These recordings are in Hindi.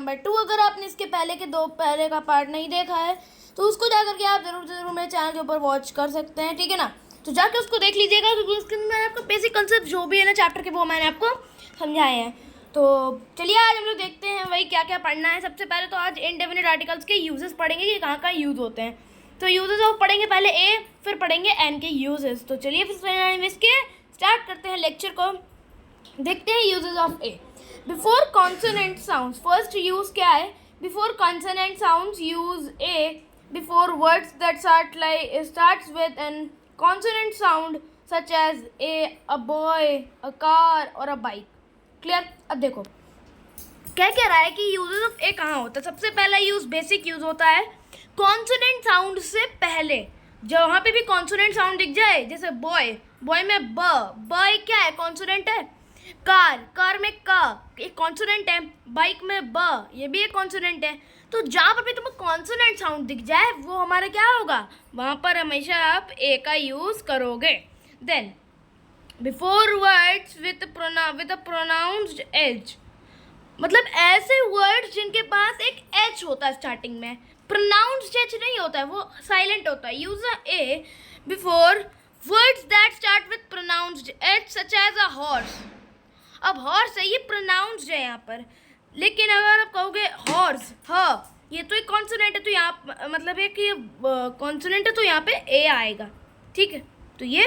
नंबर 2। अगर आपने इसके पहले का पार्ट नहीं देखा है तो उसको जा करके आप ज़रूर मेरे चैनल के ऊपर वॉच कर सकते हैं, ठीक है ना। तो जाके उसको देख लीजिएगा, क्योंकि उसके अंदर आपको बेसिक कंसेप्ट जो भी है ना चैप्टर के, वो मैंने आपको समझाए हैं। तो चलिए आज हम लोग देखते हैं वही क्या क्या पढ़ना है। सबसे पहले तो आज इनडेफिनिट आर्टिकल्स के यूजेस पढ़ेंगे कि कहाँ कहाँ यूज़ होते हैं। तो यूजेस ऑफ पढ़ेंगे पहले ए, फिर पढ़ेंगे एन के यूजेस। तो चलिए फिर इसके स्टार्ट करते हैं लेक्चर को। देखते हैं uses of A. Before consonant sounds, first use क्या है? Before consonant sounds use a before words that starts with an consonant sound such as a boy, a car or a bike. Clear? अब देखो क्या कह रहा है कि यूजेस ऑफ ए कहाँ होता है। सबसे पहला यूज, बेसिक यूज होता है कॉन्सोनेंट साउंड से पहले। जहाँ पे भी कॉन्सोनेंट साउंड दिख जाए, जैसे बॉय, बॉय में ब क्या है? कॉन्सोनेंट है। कार में क एक कॉन्सोनेंट है। बाइक में ब, ये भी एक कॉन्सोनेंट है। तो जहाँ पर भी तुम्हें कॉन्सोनेंट साउंड दिख जाए वो हमारा क्या होगा? वहाँ पर हमेशा आप ए का यूज करोगे। Then before words with a pronounced h, मतलब ऐसे वर्ड्स जिनके पास एक एच होता है स्टार्टिंग में। प्रोनाउंस्ड एच नहीं होता है, वो साइलेंट होता है। Use a before words that start with pronounced h such as a horse. अब हॉर्स है, ये प्रोनाउंस्ड है यहाँ पर, लेकिन अगर आप कहोगे हॉर्स, ये तो एक कॉन्सोनेंट है, तो यहाँ मतलब है कि कॉन्सोनेंट है तो यहाँ पे ए आएगा, ठीक है। तो ये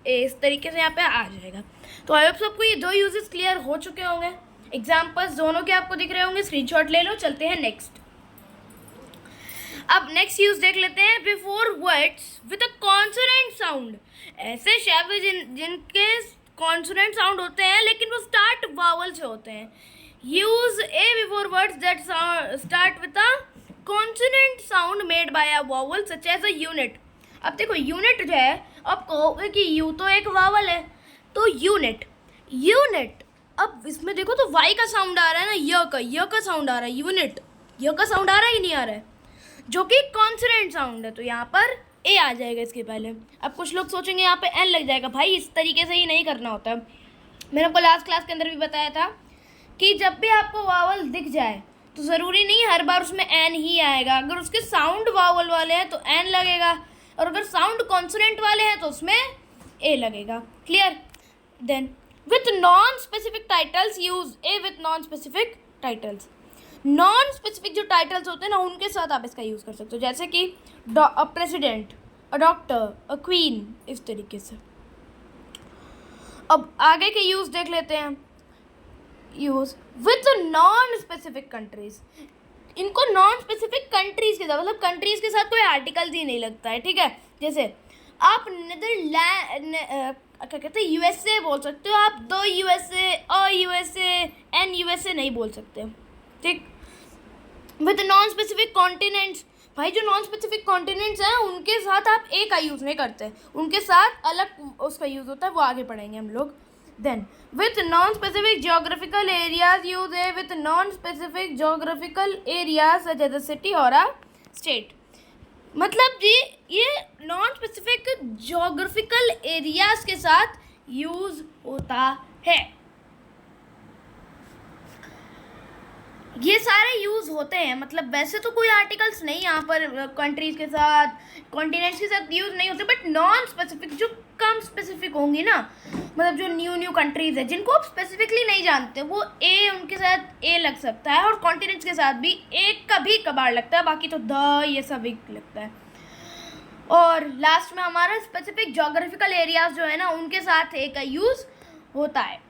ए इस तरीके से यहाँ पे आ जाएगा। तो आई होप सबको ये दो यूजेस क्लियर हो चुके होंगे। एग्जाम्पल्स दोनों के आपको दिख रहे होंगे, स्क्रीनशॉट ले लो। चलते हैं नेक्स्ट। अब नेक्स्ट यूज देख लेते हैं। Before words with a consonant sound, ऐसे शब्द जिनके कॉन्सोनेंट साउंड होते हैं लेकिन वो स्टार्ट वावल से होते हैं। Use a before words that start with a consonant sound made by a vowel such as a unit. अब देखो यूनिट जो है, अब कहोगे कि यू तो एक वावल है, तो यूनिट। अब इसमें देखो तो वाई का साउंड आ रहा है ना, य का साउंड आ रहा है। यूनिट, य का साउंड आ रहा है कि नहीं आ रहा है, जो कि कॉन्सोनेंट साउंड है। तो यहाँ पर ए आ जाएगा इसके पहले। अब कुछ लोग सोचेंगे यहाँ पे एन लग जाएगा। भाई इस तरीके से ही नहीं करना होता। मैंने आपको लास्ट क्लास के अंदर भी बताया था कि जब भी आपको वावल दिख जाए तो ज़रूरी नहीं हर बार उसमें एन ही आएगा। अगर उसके साउंड वावल वाले हैं तो एन लगेगा, और अगर साउंड कॉन्सोनेंट वाले हैं तो उसमें ए लगेगा। Clear? Then with non specific titles use a with non specific titles. Non specific जो टाइटल्स होते हैं ना, उनके साथ आप इसका यूज़ कर सकते हो, जैसे कि a president, a doctor, a queen, इस तरीके से। अब आगे के यूज़ देख लेते हैं। Use with non specific countries, इनको नॉन स्पेसिफिक कंट्रीज के साथ, मतलब कंट्रीज के साथ कोई आर्टिकल्स ही नहीं लगता है, ठीक है। जैसे आप क्या कहते हैं, यूएसए बोल सकते हो आप, the USA, a USA, an USA नहीं बोल सकते, ठीक। विद नॉन स्पेसिफिक कॉन्टिनेंट्स, भाई जो नॉन स्पेसिफिक कॉन्टिनेंट्स हैं उनके साथ आप ए का यूज़ नहीं करते, उनके साथ अलग उसका यूज़ होता है, वो आगे पढ़ेंगे हम लोग। Then with non specific geographical areas use है with non specific geographical areas such as a city और अ स्टेट। मतलब जी ये नॉन स्पेसिफिक जोग्राफिकल एरियाज के साथ यूज होता है। ये सारे यूज़ होते हैं, मतलब वैसे तो कोई आर्टिकल्स नहीं यहाँ पर कंट्रीज़ के साथ, कॉन्टिनेंट्स के साथ यूज़ नहीं होते, बट नॉन स्पेसिफिक जो कम स्पेसिफिक होंगी ना, मतलब जो न्यू कंट्रीज़ है जिनको आप स्पेसिफिकली नहीं जानते, वो ए, उनके साथ ए लग सकता है, और कॉन्टिनेंट्स के साथ भी ए कभी कभार लगता है, बाकी तो द ये सभी लगता है। और लास्ट में हमारा स्पेसिफिक जोग्राफिकल एरियाज जो है ना, उनके साथ ए का यूज़ होता है,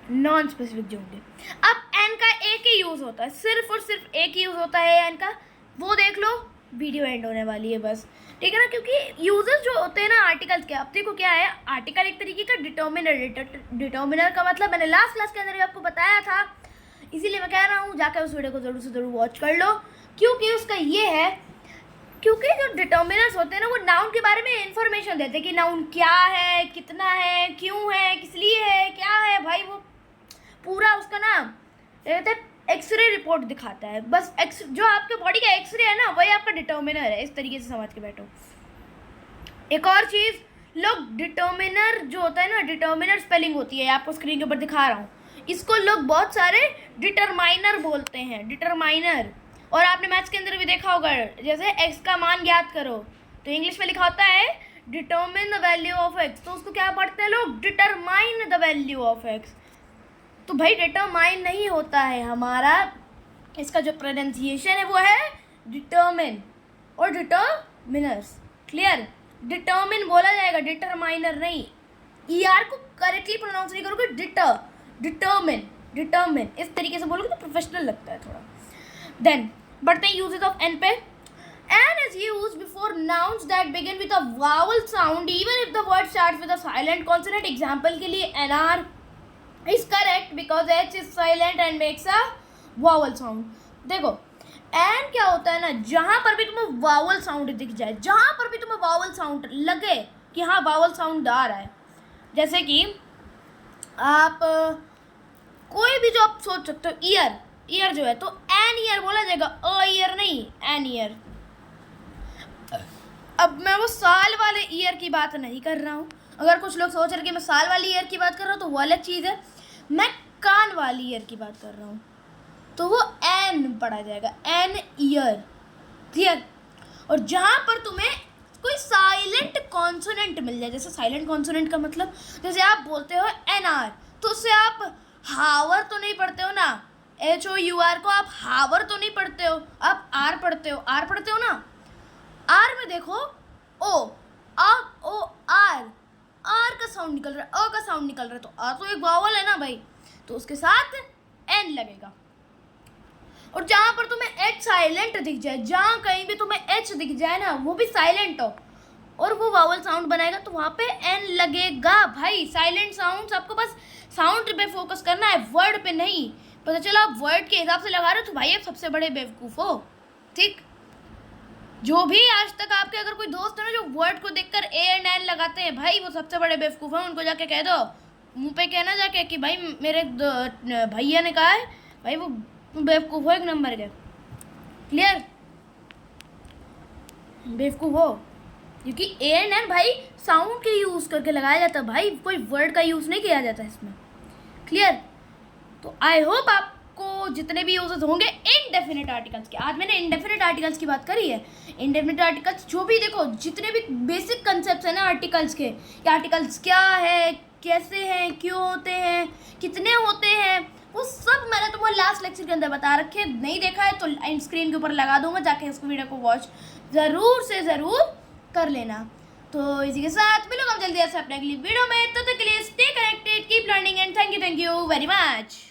नॉन स्पेसिफिक जो होंगे। अब एन का एक ही यूज़ होता है, सिर्फ और सिर्फ एक ही यूज़ होता है एन का, वो देख लो, वीडियो एंड होने वाली है बस, ठीक है ना। क्योंकि यूजेस जो होते हैं ना आर्टिकल्स के, अब देखो क्या है, आर्टिकल एक तरीके का डिटर्मिनर का मतलब मैंने लास्ट क्लास के अंदर भी आपको बताया था, इसीलिए मैं कह रहा हूँ जाकर उस वीडियो को ज़रूर से ज़रूर वॉच कर लो। क्योंकि उसका ये है, क्योंकि जो डिटर्मिनर्स होते हैं ना, वो नाउन के बारे में इन्फॉर्मेशन देते हैं कि नाउन क्या है, कितना है, क्यों है, किस लिए है, क्या है, भाई वो पूरा उसका ना कहते हैं एक्सरे रिपोर्ट दिखाता है। बस जो आपके बॉडी का एक्सरे है ना, वही आपका डिटर्मिनर है, इस तरीके से समझ के बैठो। एक और चीज़, लोग डिटर्मिनर जो होता है ना, डिटर्मिनर स्पेलिंग होती है, आपको स्क्रीन के ऊपर दिखा रहा हूँ, इसको लोग बहुत सारे डिटरमाइनर बोलते हैं, डिटरमाइनर। और आपने मैथ्स के अंदर भी देखा होगा, जैसे x का मान ज्ञात करो तो इंग्लिश में लिखा होता है determine the value of x, तो उसको क्या पढ़ते हैं लोग, determine the value of x। तो भाई डिटरमाइन नहीं होता है हमारा, इसका जो प्रोनाउंसिएशन है वो है डिटरमिन और डिटरमिनर्स। क्लियर? डिटरमिन बोला जाएगा, डिटरमाइनर नहीं। ER को करेक्टली प्रोनाउंस नहीं करोगे, डिटरमिन, डिटरमिन इस तरीके से बोलोगे तो प्रोफेशनल लगता है थोड़ा। देन बढ़ते हैं यूजेस ऑफ एन पे। An is used before nouns that begin with a vowel sound even if the word starts with a silent consonant. Example के लिए NR is correct because H is silent and makes a vowel sound। देखो एन क्या होता है ना, जहाँ पर भी तुम्हें वावल साउंड दिख जाए, जहाँ पर भी तुम्हें वावल साउंड लगे कि हाँ वावल साउंड आ रहा है, जैसे कि आप कोई भी जो आप सोच सकते हो, ईयर, ईयर जो है तो एन ईयर बोला जाएगा, अ ईयर नहीं, एन ईयर। अब मैं वो साल वाले ईयर की बात नहीं कर रहा हूँ, अगर कुछ लोग सोच रहे कि मैं साल वाली ईयर की बात कर रहा हूँ तो वो अलग चीज़ है। मैं कान वाली ईयर की बात कर रहा हूँ तो वो एन पढ़ा जाएगा, एन ईयर। क्लियर? और जहाँ पर तुम्हें कोई साइलेंट कॉन्सोनेंट मिल जाए, जैसे साइलेंट कॉन्सोनेंट का मतलब, जैसे आप बोलते हो NR तो उससे आप हावर तो नहीं पढ़ते हो ना, HOUR को आप हावर तो नहीं पढ़ते हो, आप आर पढ़ते हो, आर पढ़ते हो ना। आर में देखो ओ, आ ओ आर, आर का साउंड निकल रहा है, अ का साउंड निकल रहा है, तो आ तो एक वावल है ना भाई, तो उसके साथ एन लगेगा। और जहाँ पर तुम्हें एच साइलेंट दिख जाए, जहाँ कहीं भी तुम्हें एच दिख जाए ना, वो भी साइलेंट हो और वो वावल साउंड बनाएगा तो वहाँ पे एन लगेगा। भाई साइलेंट साउंड्स, आपको बस साउंड पे फोकस करना है, वर्ड पे नहीं। पता चला आप वर्ड के हिसाब से लगा रहे हो तो भाई आप सबसे बड़े बेवकूफ़ हो। ठीक? जो भी आज तक आपके अगर कोई दोस्त है ना जो वर्ड को देखकर ए एंड एन लगाते हैं, भाई वो सबसे बड़े बेवकूफ़ हैं। उनको जाके कह दो, मुंह पे कहना जाके कि भाई मेरे भैया ने कहा है, भाई वो बेवकूफ़ हो एक नंबर के। क्लियर? बेवकूफ़ हो, क्योंकि ए एंड एन भाई साउंड के यूज़ करके लगाया जाता है, भाई कोई वर्ड का यूज़ नहीं किया जाता इसमें। क्लियर? तो आई होप आपको जितने भी यूजेस होंगे इनडेफिनेट आर्टिकल्स के, आज मैंने इनडेफिनेट आर्टिकल्स की बात करी है। इनडेफिनेट आर्टिकल्स जो भी देखो, जितने भी बेसिक कंसेप्ट है ना आर्टिकल्स के, कि आर्टिकल्स क्या है, कैसे हैं, क्यों होते हैं, कितने होते हैं, वो सब मैंने तुम्हें लास्ट लेक्चर के अंदर बता रखे। नहीं देखा है तो स्क्रीन के ऊपर लगा दूंगा, जाके इस वीडियो को वॉच ज़रूर से ज़रूर कर लेना। तो इसी के साथ मिलूंगा हम जल्दी से अपने अगली वीडियो में, तब तक के लिए stay connected, keep learning and thank you very much.